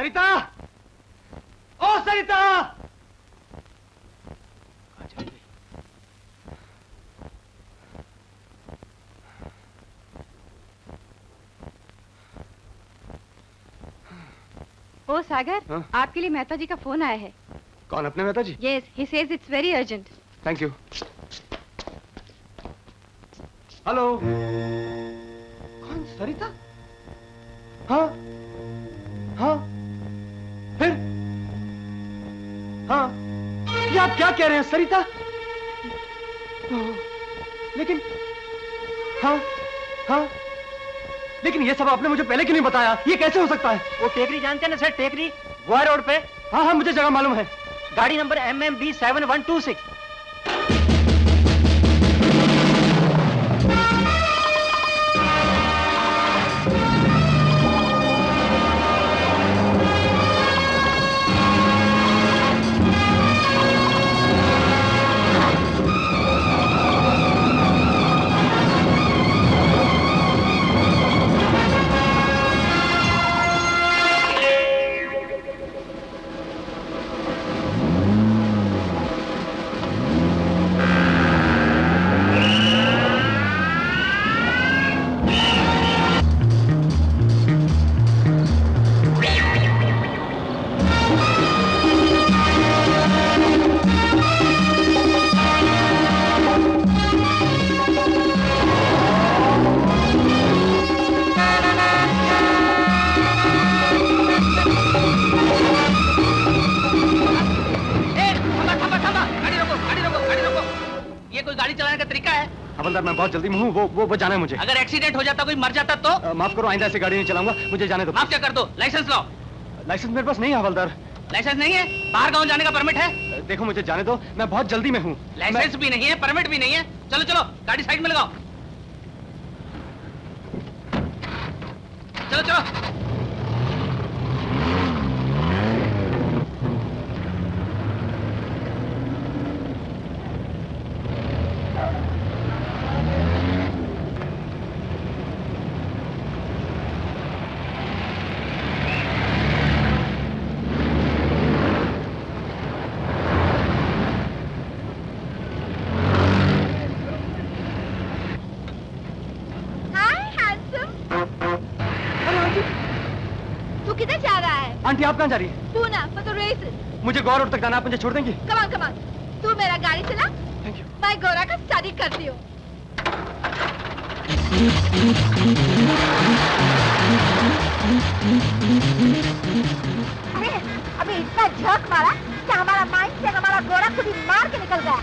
सरिता, ओ सरिता। ओ सागर, आपके लिए मेहता जी का फोन आया है। कौन, अपने मेहता जी? Yes, he says it's very urgent. Thank you. Hello, कौन, सरिता? हाँ हाँ, फिर हाँ, ये आप क्या कह रहे हैं सरिता? लेकिन हाँ हाँ, लेकिन ये सब आपने मुझे पहले क्यों नहीं बताया? ये कैसे हो सकता है? वो टेकरी जानते हैं ना सर, टेकरी गोवा रोड पे। हाँ हाँ, मुझे जगह मालूम है। गाड़ी नंबर MMB 7126। हवलदार, मैं बहुत जल्दी में हूँ, वो जाना है मुझे। अगर एक्सीडेंट हो जाता, कोई मर जाता तो? माफ करो, आइंदा ऐसी गाड़ी नहीं चलाऊंगा, मुझे जाने दो। माफ क्या कर दो, लाइसेंस लो। लाइसेंस मेरे पास नहीं है हवलदार। लाइसेंस नहीं है? बाहर गांव जाने का परमिट है? देखो मुझे जाने दो, मैं बहुत जल्दी में हूँ। लाइसेंस भी नहीं है, परमिट भी नहीं है। चलो चलो, गाड़ी साइड में लगाओ। चलो चलो। आंटी आप कहाँ जा रही है? Poona, for the races. मुझे गोवा रोड तक जाना, आप मुझे छोड़ देंगी? Come on, come on. तू मेरा गाड़ी चला। Thank you. मैं गोरा का स्टडी करती हूँ। अरे अभी इतना झक मारा कि हमारा माइंड से हमारा गोरा खुद ही मार के निकल गया।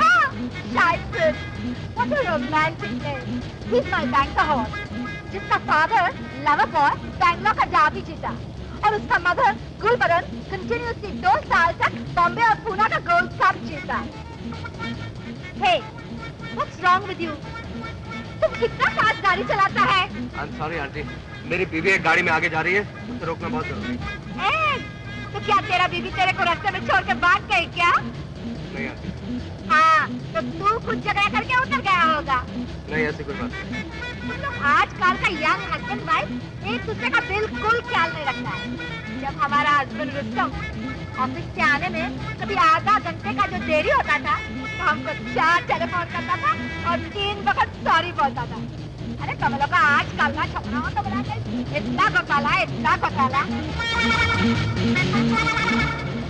हाँ, शायद। What a romantic name. He's my banker horse. जिसका फादर लवर बॉय बैंगलोर का जाबी जीता और उसका मदर गुलबरन कंटिन्यूसली 2 साल तक बॉम्बे और पूना का गोल्ड कप जीता। Hey, what's wrong with you? तुम कितना फास्ट गाड़ी चलाता है? I'm sorry आंटी, मेरी बीवी एक गाड़ी में आगे जा रही है, उसे रोकना बहुत जरूरी है। तो क्या तेरा बीवी तेरे को रास्ते में छोड़ के भाग गई क्या? नहीं आंटी। हाँ, तो तू कुछ झगड़ा करके उतर गया होगा। नहीं, ऐसी कोई बात नहीं। तुम लोग आजकल का यंग हस्बैंड वाइफ एक दूसरे का बिल्कुल ख्याल नहीं रखता है। जब हमारा हस्बैंड रुस्तम ऑफिस से आने में कभी आधा घंटे का जो देरी होता था तो हमको 4 टेलीफोन करता था और 3 वक्त सॉरी बोलता था। अरे तुम लोग का आजकल का छोकरा हो तो बना इतना घोटाला, इतना घोटाला।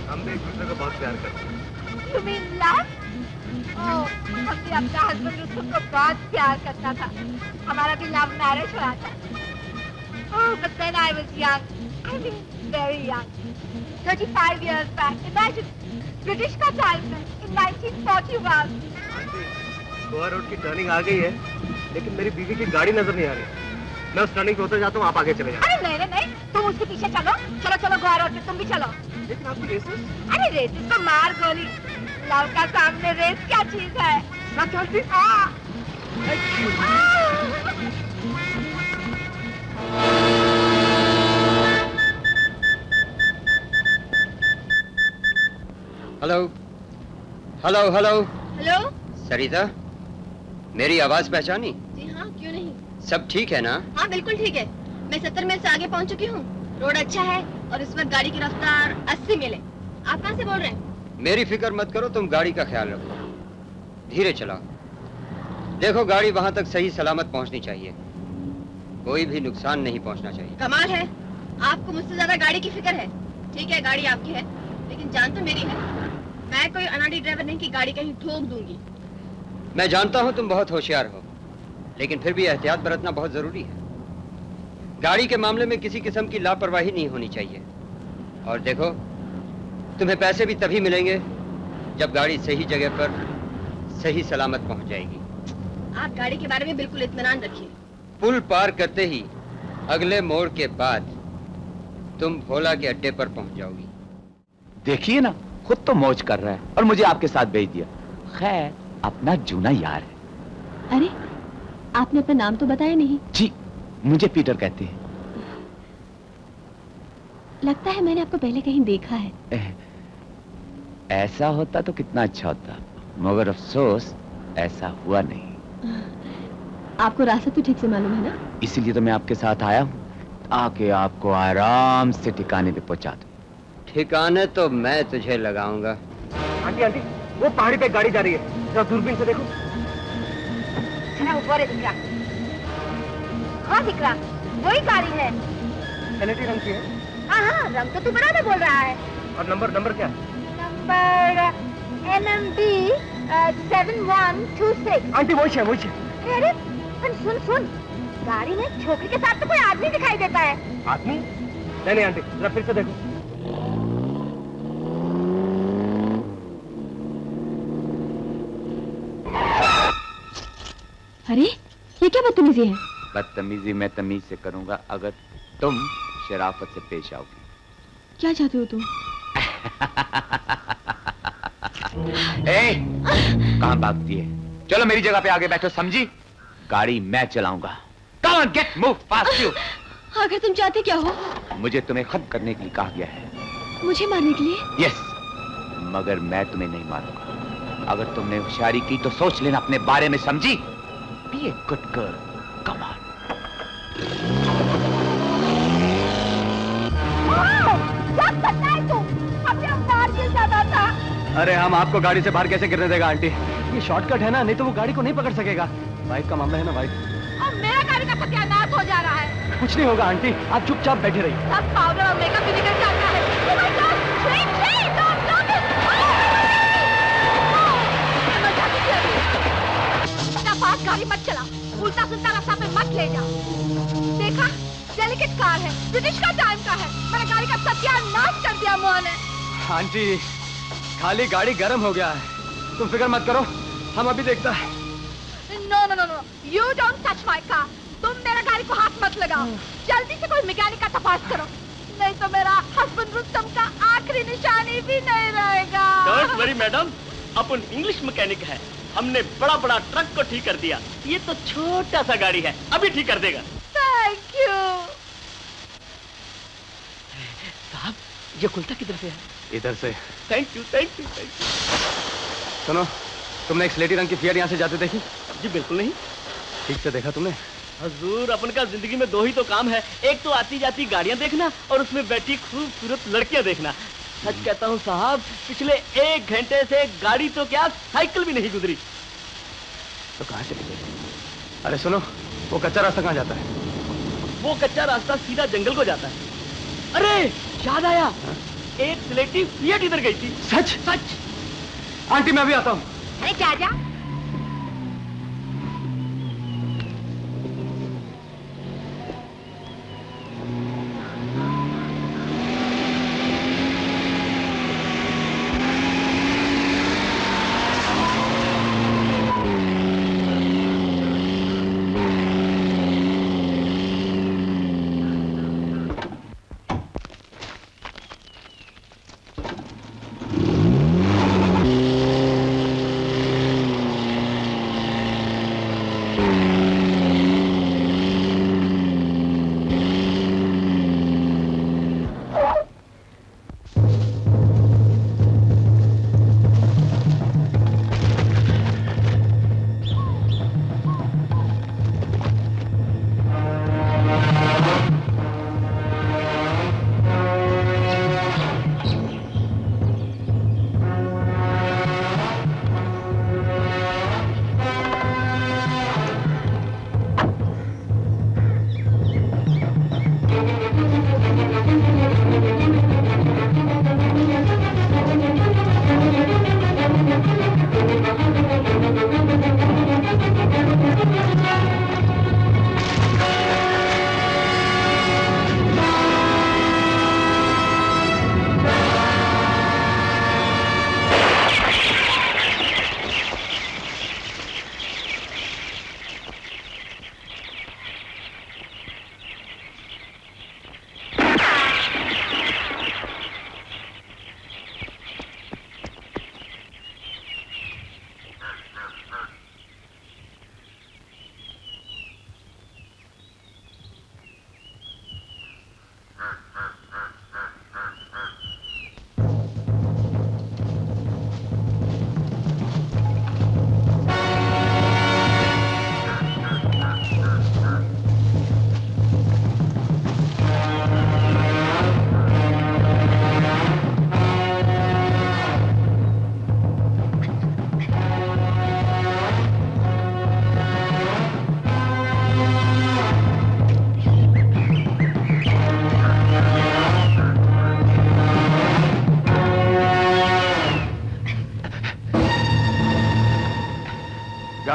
हम भी एक दूसरे को बहुत प्यार करते हैं। You mean love? हम भी अपना हस्बैंड रुस्तम को बहुत प्यार करता था। हमारा भी लव मैरिज हुआ था। Oh, but then I was young. I mean, very young. 35 years back. Imagine, British का टाइम में in 1941. गोवा रोड की टर्निंग आ गई है, लेकिन मेरी बीवी की गाड़ी नजर नहीं आ रही। मैं उस टर्निंग पे उतर जाता हूँ, आप आगे चले जाओ। अरे नहीं नहीं नहीं, तुम उसके पीछे चलो। चलो चलो गोवा रोड पे तुम भी चलो। लेकिन आपकी रेसेस? अरे रेसेस तो मार गोली। लव का सामने रेस क्या चीज है? हाँ। हेलो हेलो हेलो हेलो सरिता, मेरी आवाज पहचानी? जी हाँ, क्यों नहीं। सब ठीक है ना? हाँ बिल्कुल ठीक है। मैं 70 मील से आगे पहुंच चुकी हूँ। रोड अच्छा है और इस वक्त गाड़ी की रफ्तार 80 मिले। आप कहाँ से बोल रहे हैं? मेरी फिक्र मत करो, तुम गाड़ी का ख्याल रखो, धीरे चलाओ। देखो गाड़ी वहां तक सही सलामत पहुंचनी चाहिए, कोई भी नुकसान नहीं पहुंचना चाहिए। कमाल है, आपको मुझसे ज्यादा गाड़ी की फिक्र है। ठीक है गाड़ी आपकी है, लेकिन जान तो मेरी है। मैं कोई अनाड़ी ड्राइवर नहीं कि गाड़ी कहीं ठोक दूंगी। मैं जानता हूं तुम बहुत होशियार हो, लेकिन फिर भी एहतियात बरतना बहुत जरूरी है। गाड़ी के मामले में किसी किस्म की लापरवाही नहीं होनी चाहिए। और देखो, तुम्हें पैसे भी तभी मिलेंगे जब गाड़ी सही जगह पर सही सलामत पहुंच जाएगी। आप गाड़ी के बारे में बिल्कुल इत्मीनान रखिए। पुल पार करते ही अगले मोड़ के बाद तुम भोला के अड्डे पर पहुंच जाओगी। देखिए ना, खुद तो मौज कर रहा है और मुझे आपके साथ भेज दिया। खैर, अपना जूना यार है। अरे, आपने अपना नाम तो बताया नहीं। जी, मुझे पीटर कहते हैं। लगता है मैंने आपको पहले कहीं देखा है। ऐसा होता तो कितना अच्छा होता, मगर अफसोस ऐसा हुआ नहीं। आपको रास्ता तो ठीक से मालूम है ना? इसीलिए तो मैं आपके साथ आया हूँ, ताकि आपको आराम से ठिकाने पे पहुंचा दूं। ठिकाने तो मैं तुझे लगाऊंगा। आंटी आंटी, वो पहाड़ी पे गाड़ी जा रही है, जरा दूरबीन से देखो। है ऊपर दिख रहा। हाँ दिख रहा, वही गाड़ी है। सलेटी रंग की है। हाँ, रंग तो तू बराबर बोल रहा है। और नंबर क्या है? Number NMB 7126। आंटी वही है। अरे सुन, गाड़ी में छोकरी के साथ तो कोई आदमी दिखाई देता है। आदमी? नहीं आंटी, जरा फिर से देखो। अरे, ये क्या बदतमीजी है? बदतमीजी मैं तमीज से करूंगा अगर तुम शराफत से पेश आओगी। क्या चाहते हो तुम? कहाँ भागती है? चलो मेरी जगह पे आगे बैठो, समझी? गाड़ी मैं चलाऊंगा। Come on, get move fast you। आखिर तुम चाहते क्या हो? मुझे तुम्हें खत्म करने के लिए कहा गया है। मुझे मारने के लिए? यस, मगर मैं तुम्हें नहीं मारूंगा। अगर तुमने होशियारी की तो सोच लेना अपने बारे में, समझी? Be a good girl. Come on। क्या करता है तू? हमने बाहर गिर जाना था। अरे हम आपको गाड़ी से बाहर कैसे गिरने देगा आंटी? ये शॉर्टकट है ना, नहीं तो वो गाड़ी को नहीं पकड़ सकेगा। बाइक का मामला है ना बाइक। और मेरा गाड़ी का सत्यानाश हो जा रहा है। कुछ नहीं होगा आंटी, आप चुपचाप बैठे रहिए। सब पाउडर और मेकअप भी निकल जाता है। Oh my God! Train! Don't stop it! पास गाड़ी मत चला, उल्टा सुल्टा रास्ता पे मत ले जा। देखा, डेलिकेट कार है, ब्रिटिश का टाइम का है। मेरे गाड़ी का सत्यानाश कर दिया मोह ने। आंटी, खाली गाड़ी गर्म हो गया है, तुम फिक्र मत करो, हम अभी देखता है। No, you don't touch my car. तुम मेरा गाड़ी को हाथ मत लगाओ। जल्दी से कोई मैकेनिक का तपास करो, नहीं तो मेरा हस्बैंड रुस्तम का आखिरी निशानी भी नहीं रहेगा। Don't worry madam, upon English mechanic है। हमने बड़ा ट्रक को ठीक कर दिया, ये तो छोटा सा गाड़ी है, अभी ठीक कर देगा। Thank you. साहब, ये कुल्ता किधर से है? इधर से। Thank you. सुनो, तुमने एक स्लेटी रंग की फिएट यहाँ से जाते देखी? जी बिल्कुल नहीं। ठीक से देखा तुमने? हजूर, अपन का जिंदगी में दो ही तो काम है, एक तो आती जाती गाड़ियाँ देखना और उसमें बैठी खूबसूरत लड़कियाँ देखना। सच कहता हूँ साहब, पिछले 1 घंटे से गाड़ी तो क्या साइकिल भी नहीं गुजरी। तो कहाँ चली गई? अरे सुनो, वो कच्चा रास्ता कहाँ जाता है? वो कच्चा रास्ता सीधा जंगल को जाता है। अरे याद आया, एक स्लेटी फिएट इधर गई थी। सच? आंटी मैं भी आता हूँ। अरे क्या जा?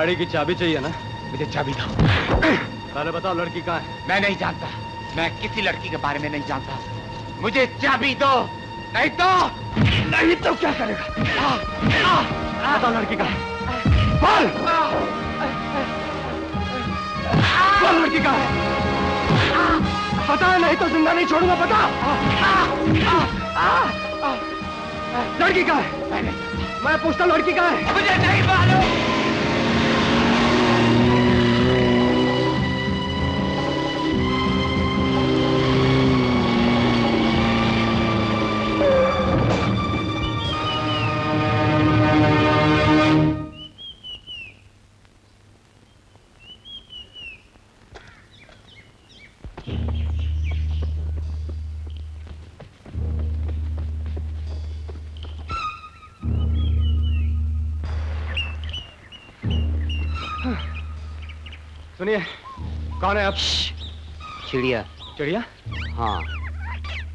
गाड़ी की चाबी चाहिए ना? मुझे चाबी दो। पहले बताओ लड़की कहाँ है? मैं नहीं जानता, मैं किसी लड़की के बारे में नहीं जानता। मुझे चाबी दो, नहीं तो क्या करेगा? बताओ लड़की कहाँ है? बोल! बोल लड़की कहाँ है? बता, नहीं तो जिंदा नहीं छोड़ूंगा, बता! लड़की कहाँ है? मैं पूछता हूँ लड़की कहाँ है? मुझे नहीं मालूम। सुनिए, कौन है आप? चिड़िया। चिड़िया? हाँ,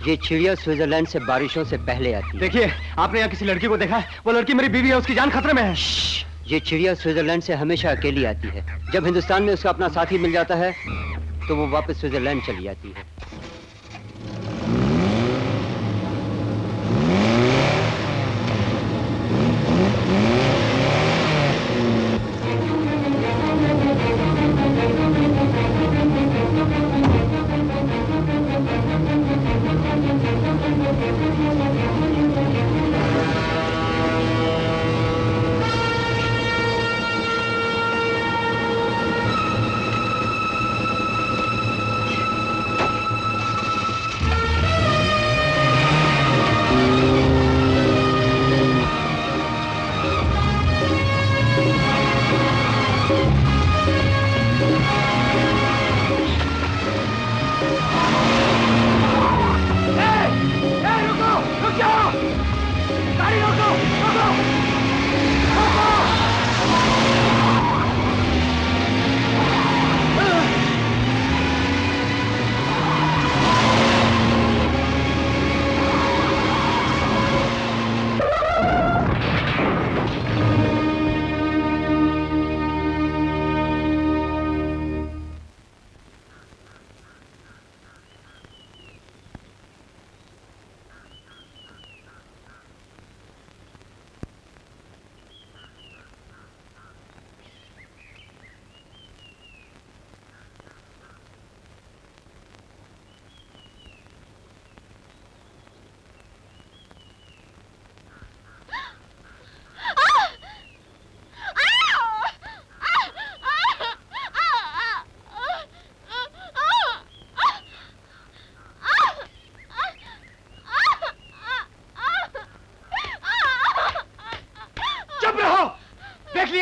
ये चिड़िया स्विट्जरलैंड से बारिशों से पहले आती है। देखिए, आपने यहाँ किसी लड़की को देखा है? वो लड़की मेरी बीवी है, उसकी जान खतरे में है। ये चिड़िया स्विट्जरलैंड से हमेशा अकेली आती है। जब हिंदुस्तान में उसका अपना साथी मिल जाता है तो वो वापस स्विट्जरलैंड चली जाती है।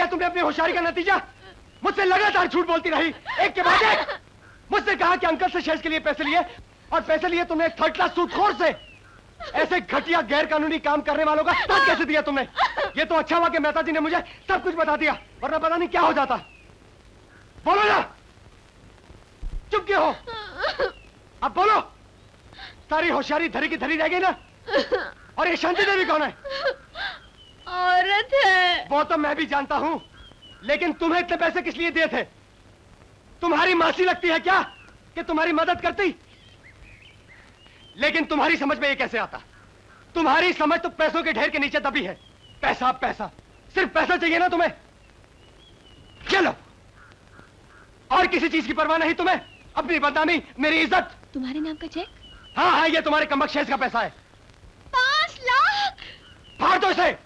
तुमने अपनी होशियारी का नतीजा। मुझसे लगातार झूठ बोलती रही, एक के बाद एक। मुझसे कहा कि अंकल से शेष के लिए पैसे लिए, और पैसे लिए तुमने एक थर्ड क्लास सूदखोर से। ऐसे घटिया गैर कानूनी काम करने वालों का साथ कैसे दिया तुमने? ये तो अच्छा हुआ कि मेहता जी ने मुझे सब कुछ बता दिया, वरना पता नहीं क्या हो जाता। बोलो ना, चुप क्यों हो? अब बोलो, सारी होशियारी धरी की धरी रह गई ना? और ये शांति देवी कौन है? औरत है। वो तो मैं भी जानता हूं, लेकिन तुम्हें इतने पैसे किस लिए दिए थे? तुम्हारी मासी लगती है क्या कि तुम्हारी मदद करती? लेकिन तुम्हारी समझ में ये कैसे आता? तुम्हारी समझ तो पैसों के ढेर के नीचे दबी है। पैसा पैसा, सिर्फ पैसा चाहिए ना तुम्हें? चलो, और किसी चीज की परवाह नहीं तुम्हें? अपनी बदनामी, मेरी इज्जत। तुम्हारे नाम का चेक? हाँ हाँ, ये तुम्हारे कमबख्त शेष का पैसा है। 5 लाख। फाड़ दो इसे।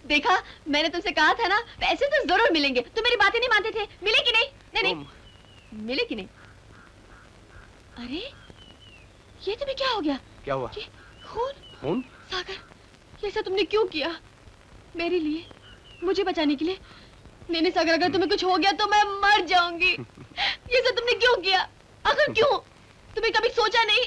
देखा, मैंने तुमसे कहा था ना, पैसे तो जरूर मिलेंगे। तुम मेरी बातें नहीं मानते थे। मिले कि नहीं? नहीं नहीं, मिले कि नहीं? अरे, ये तुम्हें क्या हो गया? क्या हुआ? ये खून। खून? सागर, ये सब तुमने क्यों किया? मेरे लिए, मुझे बचाने के लिए? नहीं नहीं सागर, अगर तुम्हें कुछ हो गया तो मैं मर जाऊंगी। ये सब तुमने क्यों किया? आखिर क्यों? तुम्हें कभी सोचा नहीं?